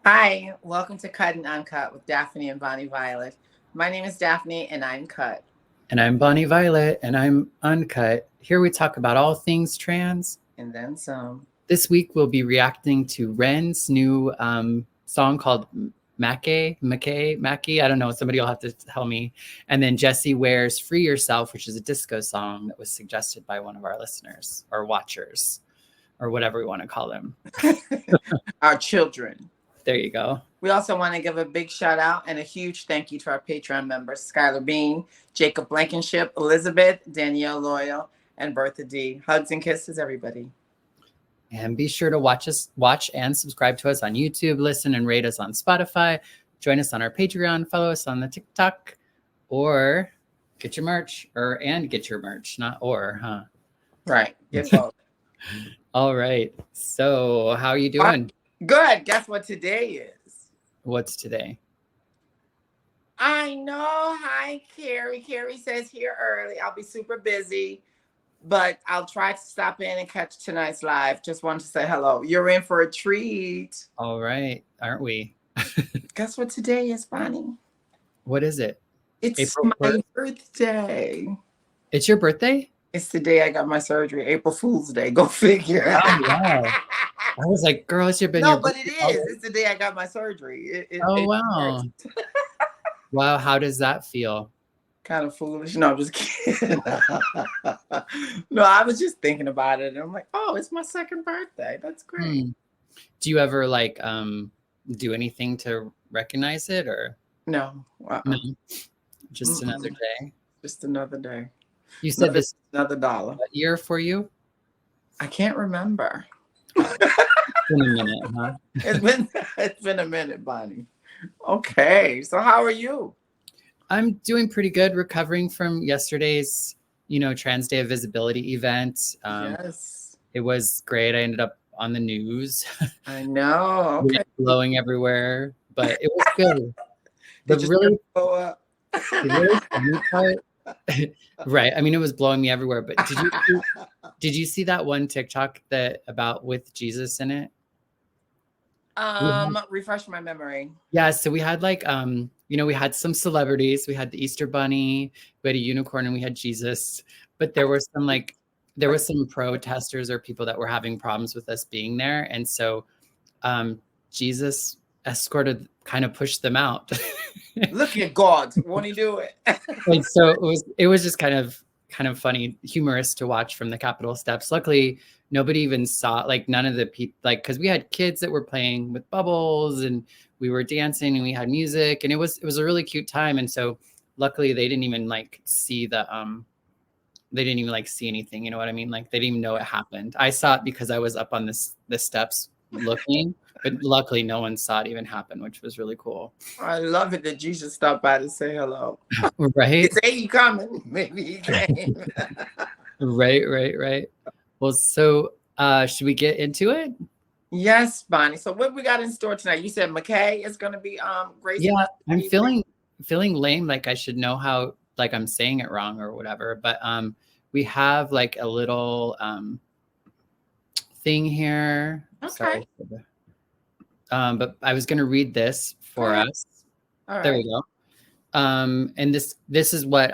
Hi, welcome to Cut and Uncut with Daphne and Bonnie Violet. My name is Daphne and I'm cut. And I'm Bonnie Violet, and I'm uncut. Here we talk about all things trans. And then some. This week we'll be reacting to REN's new song called Mackay. I don't know. Somebody will have to tell me. And then Jessie Ware's "Free Yourself," which is a disco song that was suggested by one of our listeners or watchers, or whatever we want to call them. Our children. There you go. We also want to give a big shout out and a huge thank you to our Patreon members, Skylar Bean, Jacob Blankenship, Elizabeth, Danielle Loyal, and Bertha D. Hugs and kisses, everybody. And be sure to watch and subscribe to us on YouTube, listen and rate us on Spotify, join us on our Patreon, follow us on the TikTok, or get your merch, not or, huh? Right. Get both. All right. So how are you doing? Good. Guess what today is? What's today? I know. Hi, Carrie. Carrie says here early. I'll be super busy, but I'll try to stop in and catch tonight's live. Just wanted to say hello. You're in for a treat. All right. Aren't we? Guess what today is, Bonnie? What is it? It's April my birthday. It's your birthday? It's the day I got my surgery. April Fool's Day. Go figure. Oh, wow. I was like, girl, it should have been No, but it is. It's the day I got my surgery. Wow. Wow. How does that feel? Kind of foolish. No, I'm just kidding. No, I was just thinking about it. And I'm like, oh, it's my second birthday. That's great. Do you ever do anything to recognize it or? No. No. Just another day. Just another day. You said this another dollar. What year for you? I can't remember. It's been a minute, huh? It's been a minute, Bonnie. Okay. So how are you? I'm doing pretty good, recovering from yesterday's, Trans Day of Visibility event. Yes. It was great. I ended up on the news. I know. Okay. Blowing everywhere, but it was good. Right. I mean, it was blowing me everywhere, but did you see that one TikTok with Jesus in it? Refresh my memory. Yeah. So we had we had some celebrities. We had the Easter Bunny, we had a unicorn, and we had Jesus. But there were some protesters or people that were having problems with us being there. And so Jesus kind of pushed them out. Look at God. Won't he do it? And so it was just kind of funny, humorous to watch from the Capitol steps. Luckily, nobody even saw, none of the people, because we had kids that were playing with bubbles and we were dancing and we had music and it was a really cute time. And so luckily they didn't even see they didn't even see anything. You know what I mean? They didn't even know it happened. I saw it because I was up on the steps looking, but luckily no one saw it even happen, which was really cool. I love it that Jesus stopped by to say hello. Right? Say he coming. Maybe he came. Right. Well, so should we get into it? Yes, Bonnie. So what we got in store tonight? You said Mackay is going to be great. Yeah, I'm feeling lame. Like I should know how I'm saying it wrong or whatever. But we have a little thing here. Okay. Sorry. But I was going to read this for us. All there right. we go. And this is what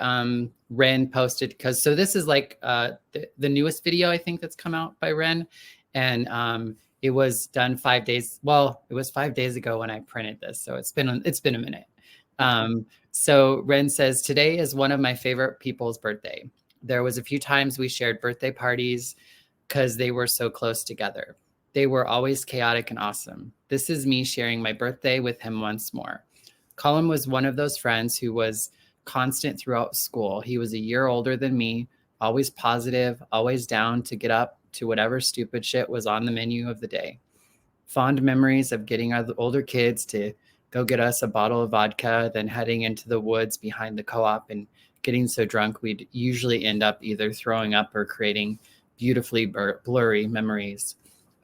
REN posted, because this is the newest video I think that's come out by REN, and it was done 5 days. Well, it was 5 days ago when I printed this, so it's been a minute. So REN says, today is one of my favorite people's birthday. There was a few times we shared birthday parties because they were so close together. They were always chaotic and awesome. This is me sharing my birthday with him once more. Colin was one of those friends who was constant throughout school. He was a year older than me, always positive, always down to get up to whatever stupid shit was on the menu of the day. Fond memories of getting our older kids to go get us a bottle of vodka, then heading into the woods behind the co-op and getting so drunk we'd usually end up either throwing up or creating beautifully blurry memories.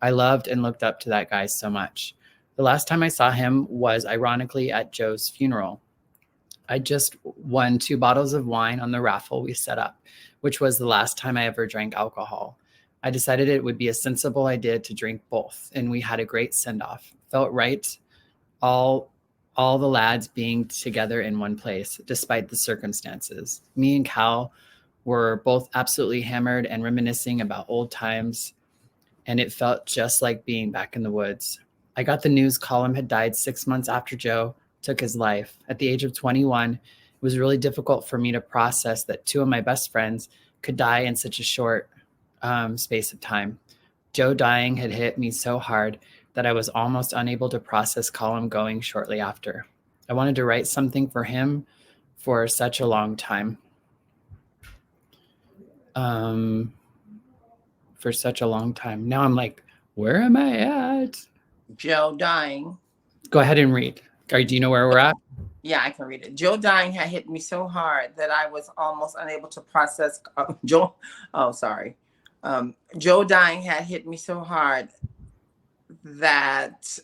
I loved and looked up to that guy so much. The last time I saw him was ironically at Joe's funeral. I just won 2 bottles of wine on the raffle we set up, which was the last time I ever drank alcohol. I decided it would be a sensible idea to drink both, and we had a great send-off. Felt right all all the lads being together in one place despite the circumstances. Me and Cal were both absolutely hammered and reminiscing about old times, and it felt just like being back in the woods. I got the news Colin had died 6 months after Joe took his life. At the age of 21, it was really difficult for me to process that two of my best friends could die in such a short space of time. Joe dying had hit me so hard that I was almost unable to process Colin going shortly after. I wanted to write something for him for such a long time. For such a long time. Now I'm like, where am I at? Joe dying. Go ahead and read. Do you know where we're at? Yeah, I can read it. Joe dying had hit me so hard that I was almost unable to process. Joe, oh, sorry. Joe dying had hit me so hard that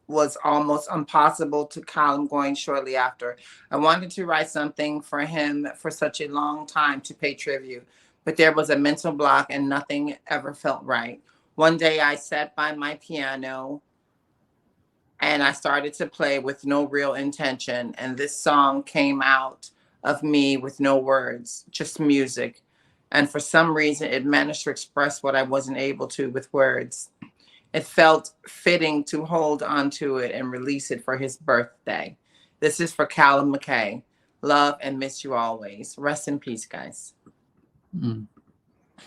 was almost impossible to Colin going shortly after. I wanted to write something for him for such a long time to pay tribute, but there was a mental block and nothing ever felt right. One day I sat by my piano and I started to play with no real intention. And this song came out of me with no words, just music. And for some reason, it managed to express what I wasn't able to with words. It felt fitting to hold onto it and release it for his birthday. This is for Cal and Mackay. Love and miss you always. Rest in peace, guys.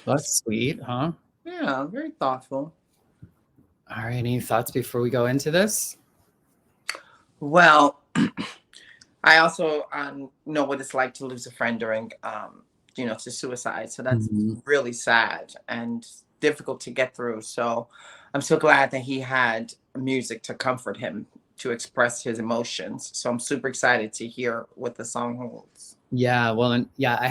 That's sweet, huh? Yeah, very thoughtful. All right, any thoughts before we go into this? Well, I also know what it's like to lose a friend during, to suicide. So that's really sad and difficult to get through. So I'm so glad that he had music to comfort him, to express his emotions. So I'm super excited to hear what the song holds. Yeah, well, and yeah, I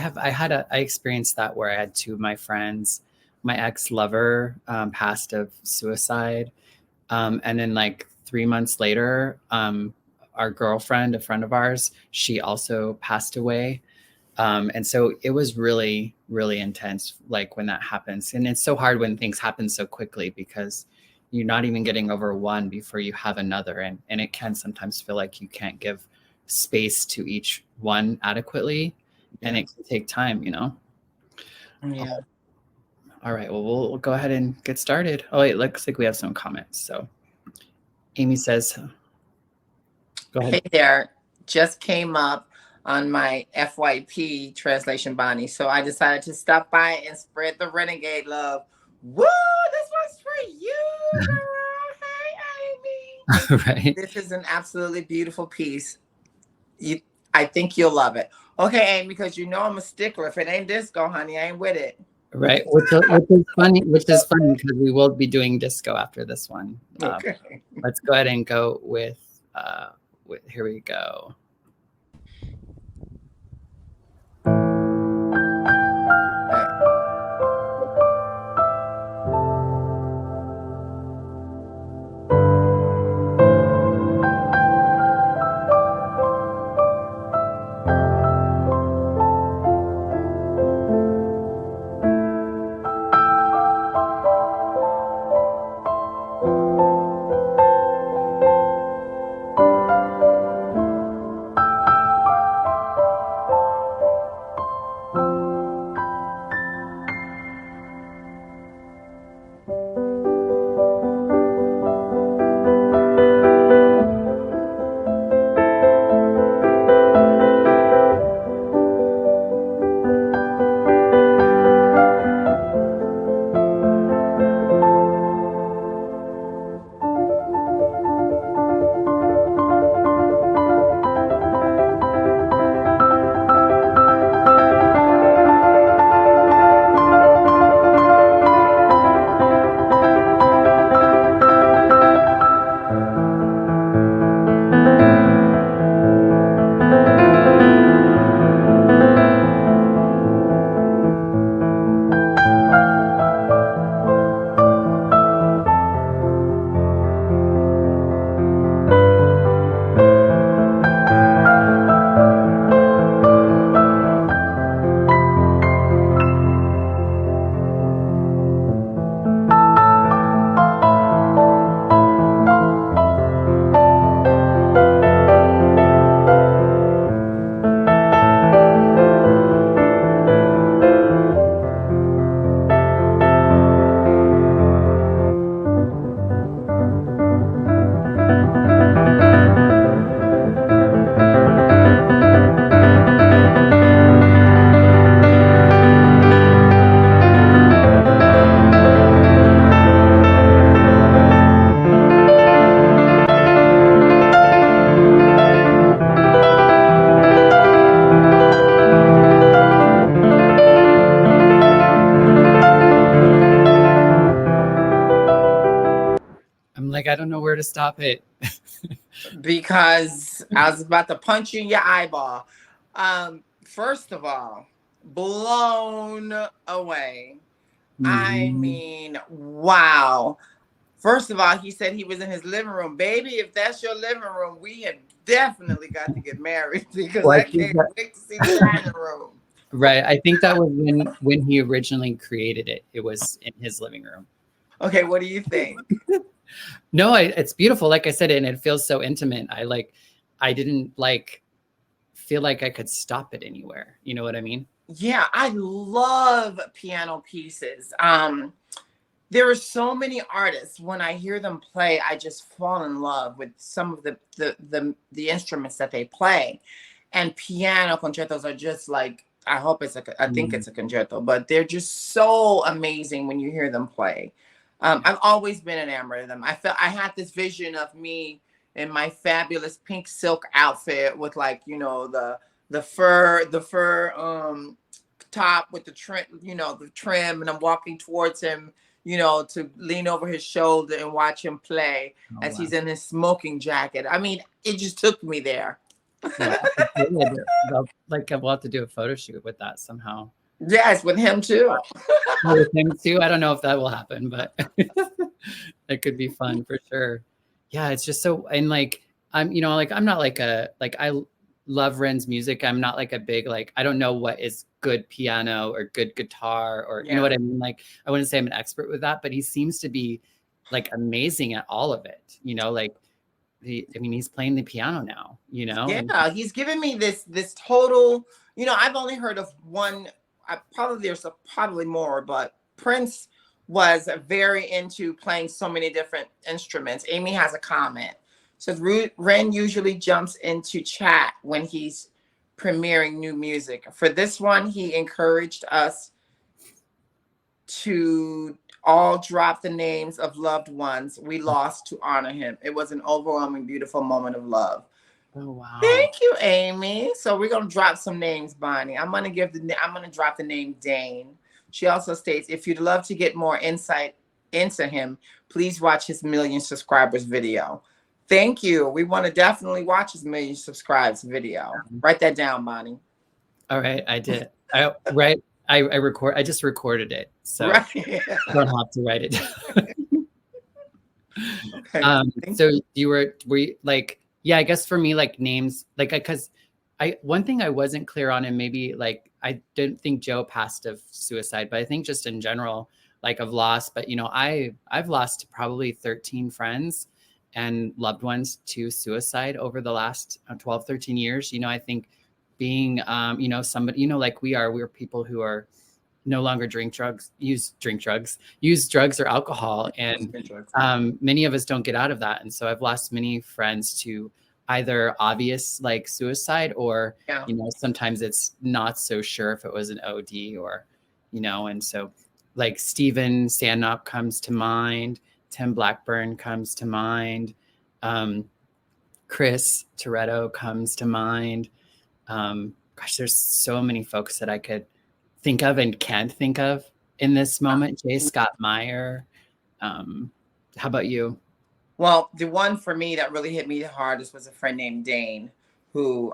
experienced that where I had two of my friends, my ex-lover passed of suicide. And then like 3 months later, our girlfriend, a friend of ours, she also passed away. And so it was really, really intense, like when that happens. And it's so hard when things happen so quickly because you're not even getting over one before you have another. And it can sometimes feel like you can't give space to each one adequately. And it can take time, Yeah. All right, well, we'll go ahead and get started. Oh, wait, looks like we have some comments. So Amy says, go ahead. Hey there, just came up on my FYP translation, Bonnie. So I decided to stop by and spread the renegade love. Woo, this one's for you, girl. Hey, Amy. Right. This is an absolutely beautiful piece. I think you'll love it. Okay, Amy, because I'm a stickler. If it ain't disco, honey, I ain't with it. Right, which is funny because we will be doing disco after this one. Okay. Let's go ahead and go with here we go. I'm like, I don't know where to stop it. Because I was about to punch you in your eyeball. First of all, blown away. I Mhm. mean, wow. First of all, he said he was in his living room. Baby, if that's your living room, we have definitely got to get married because Well, I I think can't wait to see the dining room. right. I think that was when he originally created it. It was in his living room. Okay, what do you think? No, it's beautiful. Like I said, and it feels so intimate. I didn't like feel like I could stop it anywhere. You know what I mean? Yeah, I love piano pieces. There are so many artists when I hear them play, I just fall in love with some of the instruments that they play. And piano concertos are just like, I think Mm, it's a concerto, but they're just so amazing when you hear them play. yeah. I've always been enamored of them. I had this vision of me in my fabulous pink silk outfit with, like, the fur top with the trim, the trim, and I'm walking towards him, to lean over his shoulder and watch him play Oh as wow. he's in his smoking jacket. I mean, it just took me there. Wow. It's really like we'll have to do a photo shoot with that somehow. Yes, with him too. With him too. I don't know if that will happen, but it could be fun for sure. Yeah, it's just so and like like I'm not like I love Ren's music. I'm not like a big like I don't know what is good piano or good guitar or you know Yeah. what I mean? Like I wouldn't say I'm an expert with that, but he seems to be like amazing at all of it. Like he's playing the piano now, and Yeah, he's given me this total, I've only heard of one. Probably more, but Prince was very into playing so many different instruments. Amy has a comment. So Ren usually jumps into chat when he's premiering new music. For this one, he encouraged us to all drop the names of loved ones we lost to honor him. It was an overwhelming, beautiful moment of love. oh wow. Thank you, Amy. So we're gonna drop some names, Bonnie. I'm gonna drop the name Dane. She also states, if you'd love to get more insight into him, please watch his million subscribers video. Thank you. We want to definitely watch his million subscribes video. Write that down, Bonnie. All right, I did. I just recorded it, so Right. I don't have to write it down. Okay. Thank So were you like, yeah, I guess for me, like names, like, because one thing I wasn't clear on, and maybe like, I didn't think Joe passed of suicide, but I think just in general, like I've lost, but I've lost probably 13 friends and loved ones to suicide over the last 12, 13 years. I think being, somebody, like we're people who are no longer use drugs or alcohol. And you. many of us don't get out of that. And so I've lost many friends to either obvious like suicide or, Yeah. sometimes it's not so sure if it was an OD or, and so like Steven Sandnop comes to mind, Tim Blackburn comes to mind, Chris Toretto comes to mind. Gosh, there's so many folks that I could think of and can't think of in this moment. J. Scott Meyer. How about you? Well, the one for me that really hit me the hardest was a friend named Dane who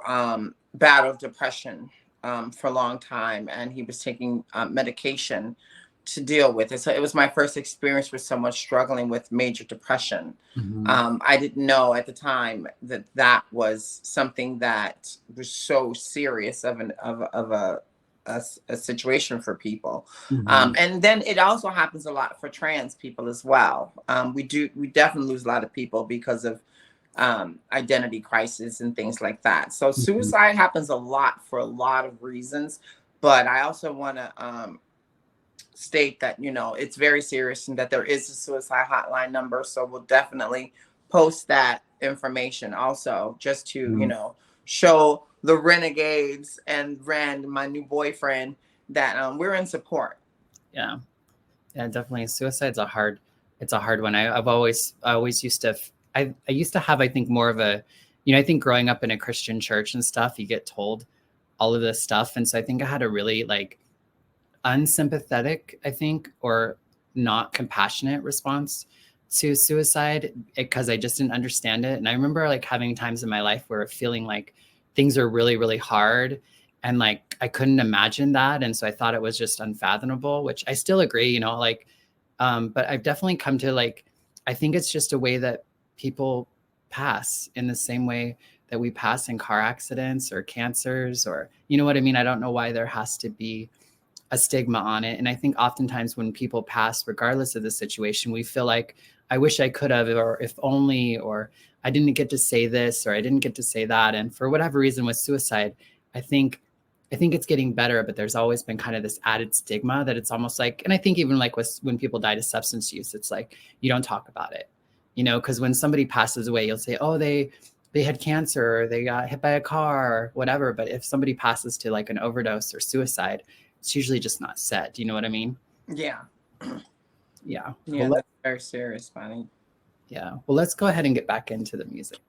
battled depression for a long time, and he was taking medication to deal with it. So it was my first experience with someone struggling with major depression. Mhm. I didn't know at the time that was something that was so serious of a situation for people. Mhm. And then it also happens a lot for trans people as well. We definitely lose a lot of people because of identity crisis and things like that. So Mhm. suicide happens a lot for a lot of reasons. But I also want to state that it's very serious and that there is a suicide hotline number. So we'll definitely post that information also, just to Mhm. show the renegades and Rand, my new boyfriend, that we're in support. Yeah. Yeah, definitely. Suicide's it's a hard one. I always used to, I used to have, I think more of a, I think growing up in a Christian church and stuff, you get told all of this stuff. And so I think I had a really like unsympathetic, I think, or not compassionate response to suicide because I just didn't understand it. And I remember like having times in my life where feeling like things are really, really hard. And like I couldn't imagine that. And so I thought it was just unfathomable, which I still agree, you know, like, but I've definitely come to like, I think it's just a way that people pass in the same way that we pass in car accidents or cancers, or, you know what I mean? I don't know why there has to be a stigma on it. And I think oftentimes when people pass, regardless of the situation, we feel like, I wish I could have, or if only, or I didn't get to say this, or I didn't get to say that. And for whatever reason with suicide, I think it's getting better, but there's always been kind of this added stigma that it's almost like, and I think even like with when people die to substance use, it's like, you don't talk about it, you know, because when somebody passes away, you'll say, oh, they had cancer, or they got hit by a car, or whatever. But if somebody passes to like an overdose or suicide, it's usually just not said. You know what I mean? Yeah. Yeah. Yeah, Well, that's very serious, Bonnie. yeah. Well, let's go ahead and get back into the music.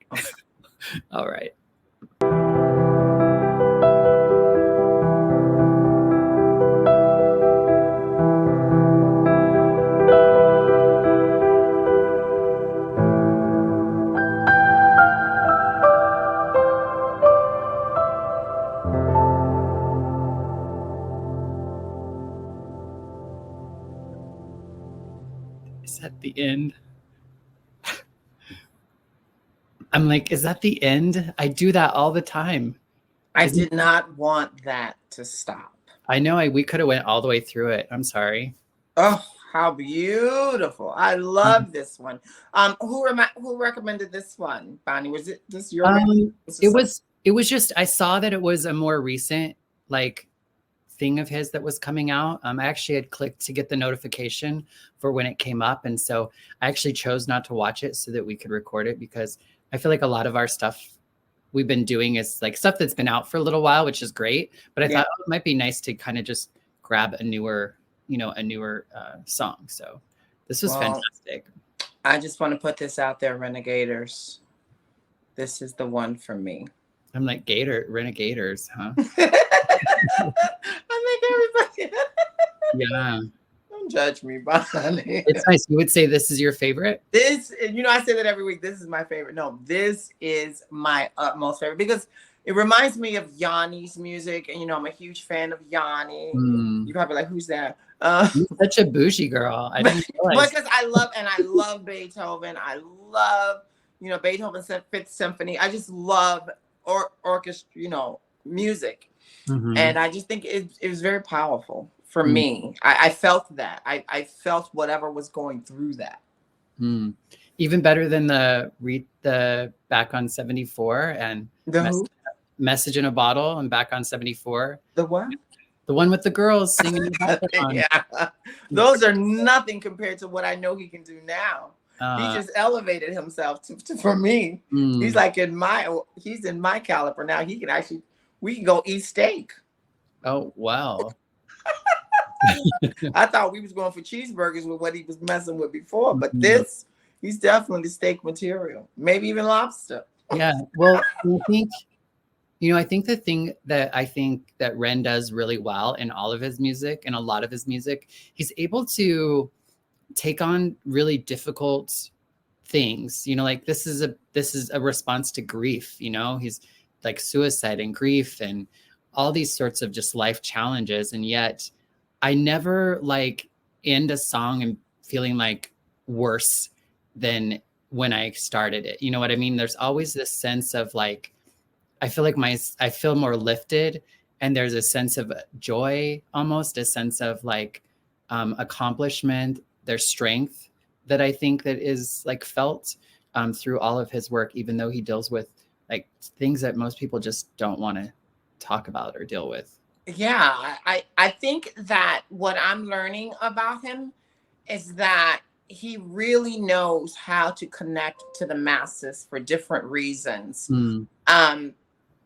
All right. Is that the end? I'm like, is that the end? I do that all the time. I did not want that to stop. I know we could have went all the way through it. I'm sorry. Oh, how beautiful. I love this one. Who recommended this one, Bonnie? Was it this your it was just, I saw that it was a more recent like thing of his that was coming out. I actually had clicked to get the notification for when it came up. And so I actually chose not to watch it so that we could record it, because I feel like a lot of our stuff we've been doing is like stuff that's been out for a little while, which is great. But I thought it might be nice to kind of just grab a newer song. So this was fantastic. I just want to put this out there, Renegaders. This is the one for me. I'm like, Renegaders, huh? I think everybody. Yeah. Don't judge me, Bonnie. It's nice. You would say this is your favorite? This, I say that every week. This is my favorite. No, this is my utmost favorite, because it reminds me of Yanni's music. And, I'm a huge fan of Yanni. You're probably like, who's that? You're such a bougie girl. I didn't realize. Because I love Beethoven. I love, Beethoven's Fifth Symphony. I just love orchestra, music. Mm-hmm. And I just think it was very powerful for me. I felt that. I felt whatever was going through that. Even better than the Back on 74 and Message in a Bottle and Back on 74. The what? The one with the girls singing. Yeah. Those are nothing compared to what I know he can do now. He just elevated himself for me. He's like he's in my caliber now. We can go eat steak. Oh, wow. I thought we was going for cheeseburgers with what he was messing with before, but he's definitely steak material, maybe even lobster. Yeah. Well, I think the thing that that Ren does really well in all of his music and a lot of his music, he's able to take on really difficult things, like this is a response to grief, he's like suicide and grief and all these sorts of just life challenges. And yet I never like end a song and feeling like worse than when I started it. You know what I mean? There's always this sense of like, I feel like I feel more lifted, and there's a sense of joy, almost a sense of like accomplishment. There's strength that I think that is like felt through all of his work, even though he deals with like things that most people just don't want to talk about or deal with. Yeah, I think that what I'm learning about him is that he really knows how to connect to the masses for different reasons.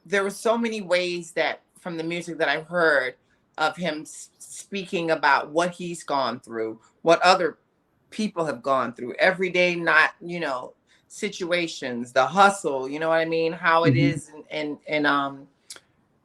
There were so many ways that from the music that I've heard of him speaking about what he's gone through, what other people have gone through, everyday, not, situations, the hustle, you know what I mean? How it is in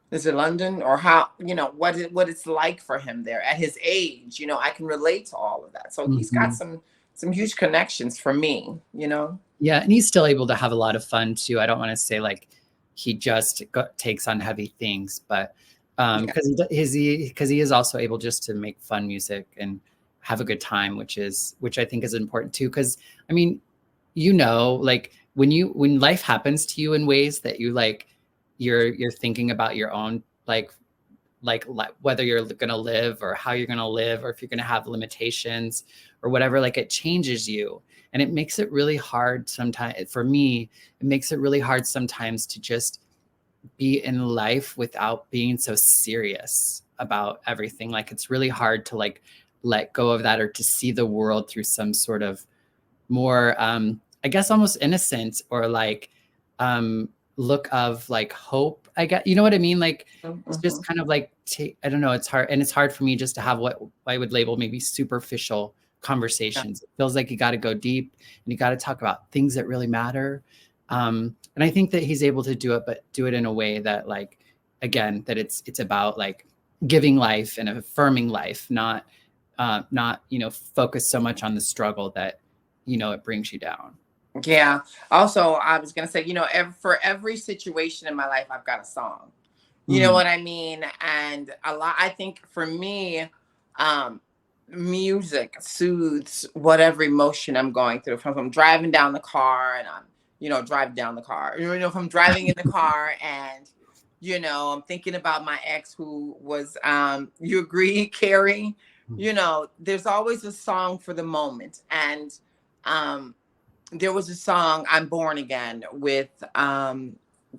is it London, or how, what it's like for him there at his age, I can relate to all of that. So he's got some some huge connections for me, you know? Yeah, and he's still able to have a lot of fun too. I don't want to say like he just takes on heavy things, but Yeah. because he is also able just to make fun music and have a good time, which I think is important too. Because I mean, you know, like when life happens to you in ways that you like, you're thinking about your own like whether you're going to live or how you're going to live or if you're going to have limitations or whatever, like it changes you, and it makes it really hard sometimes. For me, it makes it really hard sometimes to just be in life without being so serious about everything. Like it's really hard to like let go of that or to see the world through some sort of more I guess almost innocent or like look of like hope. I guess, you know what I mean? Like it's Mm-hmm. just kind of like I don't know, it's hard, and it's hard for me just to have what I would label maybe superficial Yeah. conversations. It feels like you got to go deep and you got to talk about things that really matter. And I think that he's able to do it, but do it in a way that like, again, that it's about like giving life and affirming life, not you know, focus so much on the struggle that, you know, it brings you down. Yeah. Also, I was gonna say, you know, for every situation in my life, I've got a song. You know Mhm. what I mean? And a lot, I think for me, um, music soothes whatever emotion I'm going through. If I'm driving down the car and I'm, you know, driving down the car, you know, if I'm driving in the car and, you know, I'm thinking about my ex who was, you agree, Carrie? You know, there's always a song for the moment. And um, there was a song, I'm Born Again, with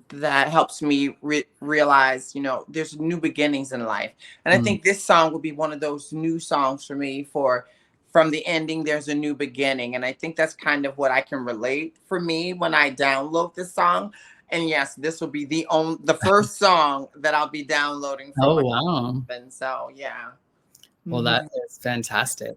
that helps me realize, you know, there's new beginnings in life. And I Mm. think this song will be one of those new songs for me. For from the ending there's a new beginning, and I think that's kind of what I can relate for me when I download this song. And yes, this will be the first song that I'll be downloading from Oh, my wow. husband. So yeah. Well, Mhm. that is fantastic.